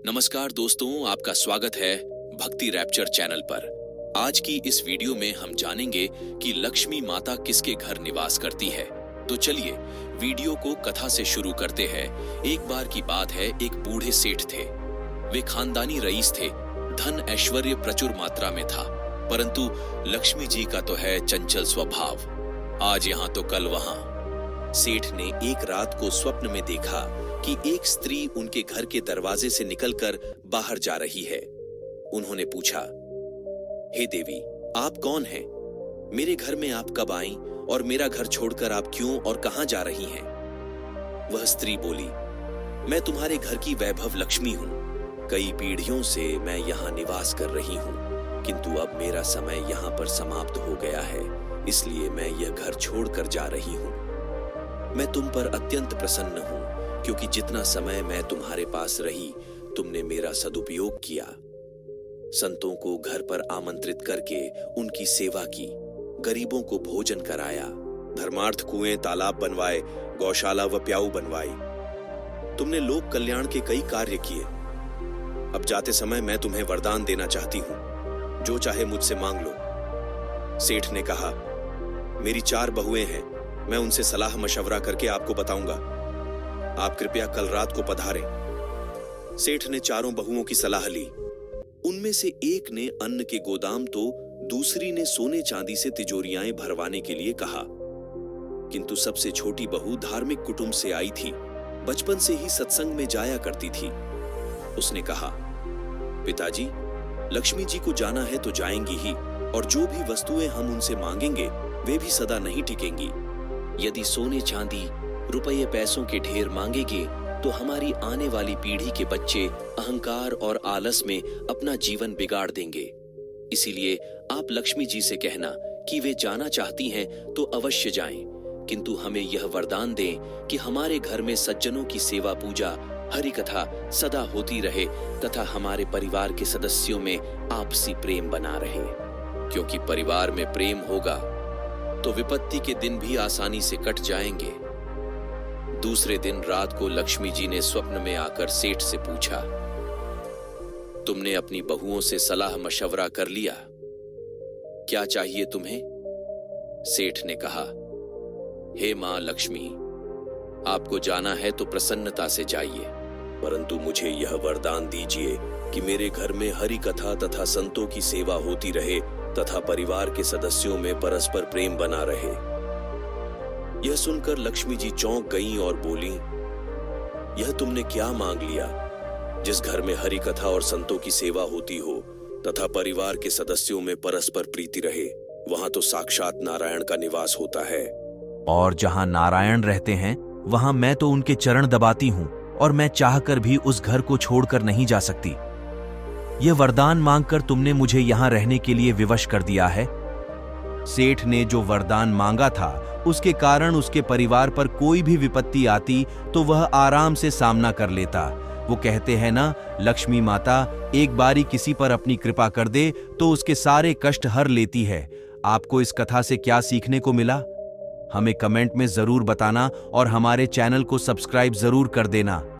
नमस्कार दोस्तों, आपका स्वागत है भक्ति रैप्चर चैनल पर। आज की इस वीडियो में हम जानेंगे कि लक्ष्मी माता किसके घर निवास करती है। तो चलिए वीडियो को कथा से शुरू करते हैं। एक बार की बात है, एक बूढ़े सेठ थे। वे खानदानी रईस थे। धन ऐश्वर्य प्रचुर मात्रा में था, परंतु लक्ष्मी जी का तो है चंचल स्वभाव, आज यहाँ तो कल वहां। सेठ ने एक रात को स्वप्न में देखा कि एक स्त्री उनके घर के दरवाजे से निकलकर बाहर जा रही है। उन्होंने पूछा, हे देवी, आप कौन हैं? मेरे घर में आप कब आईं और मेरा घर छोड़कर आप क्यों और कहां जा रही हैं? वह स्त्री बोली, मैं तुम्हारे घर की वैभव लक्ष्मी हूं। कई पीढ़ियों से मैं यहाँ निवास कर रही हूं, किंतु अब मेरा समय यहाँ पर समाप्त हो गया है, इसलिए मैं यह घर छोड़कर जा रही हूं। मैं तुम पर अत्यंत प्रसन्न हूं, क्योंकि जितना समय मैं तुम्हारे पास रही, तुमने मेरा सदुपयोग किया। संतों को घर पर आमंत्रित करके उनकी सेवा की, गरीबों को भोजन कराया, धर्मार्थ कुएं तालाब बनवाए, गौशाला व प्याऊ बनवाई। तुमने लोक कल्याण के कई कार्य किए। अब जाते समय मैं तुम्हें वरदान देना चाहती हूं, जो चाहे मुझसे मांग लो। सेठ ने कहा, मेरी 4 बहुएं हैं, मैं उनसे सलाह मशवरा करके आपको बताऊंगा। आप कृपया कल रात को पधारें। सेठ ने 4 बहुओं की सलाह ली। उनमें से एक ने अन्न के गोदाम तो दूसरी ने सोने चांदी से तिजोरियां भरवाने के लिए कहा। किंतु सबसे छोटी बहू धार्मिक कुटुंब से आई थी, बचपन से ही सत्संग में जाया करती थी। उसने कहा, पिताजी, लक्ष्मी जी को जाना है तो जाएंगी ही, और जो भी वस्तुएं हम उनसे मांगेंगे वे भी सदा नहीं टिकेंगी। यदि सोने चांदी रुपये पैसों के ढेर मांगेंगे तो हमारी आने वाली पीढ़ी के बच्चे अहंकार और आलस में अपना जीवन बिगाड़ देंगे। इसीलिए आप लक्ष्मी जी से कहना कि वे जाना चाहती हैं तो अवश्य जाएं, किंतु हमें यह वरदान दें कि हमारे घर में सज्जनों की सेवा पूजा, हरि कथा सदा होती रहे तथा हमारे परिवार के सदस्यों में आपसी प्रेम बना रहे। क्योंकि परिवार में प्रेम होगा तो विपत्ति के दिन भी आसानी से कट जाएंगे। दूसरे दिन रात को लक्ष्मी जी ने स्वप्न में आकर सेठ से पूछा, तुमने अपनी बहुओं से सलाह मशवरा कर लिया? क्या चाहिए तुम्हें? सेठ ने कहा, हे मां लक्ष्मी, आपको जाना है तो प्रसन्नता से जाइए, परंतु मुझे यह वरदान दीजिए कि मेरे घर में हरि कथा तथा संतों की सेवा होती रहे तथा परिवार के सदस्यों में परस्पर प्रेम बना रहे। यह सुनकर लक्ष्मी जी चौंक गईं और बोली, यह तुमने क्या मांग लिया? जिस घर में हरि कथा और संतों की सेवा होती हो तथा परिवार के सदस्यों में परस्पर प्रीति रहे, वहां तो साक्षात नारायण का निवास होता है। और जहां नारायण रहते हैं वहां मैं तो उनके चरण दबाती हूं, और मैं चाहकर भी उस घर को छोड़कर नहीं जा सकती। यह वरदान मांगकर तुमने मुझे यहां रहने के लिए विवश कर दिया है। सेठ ने जो वरदान मांगा था उसके कारण उसके परिवार पर कोई भी विपत्ति आती तो वह आराम से सामना कर लेता। वो कहते हैं ना, लक्ष्मी माता एक बारी किसी पर अपनी कृपा कर दे तो उसके सारे कष्ट हर लेती है। आपको इस कथा से क्या सीखने को मिला? हमें कमेंट में जरूर बताना और हमारे चैनल को सब्सक्राइब जरूर कर देना।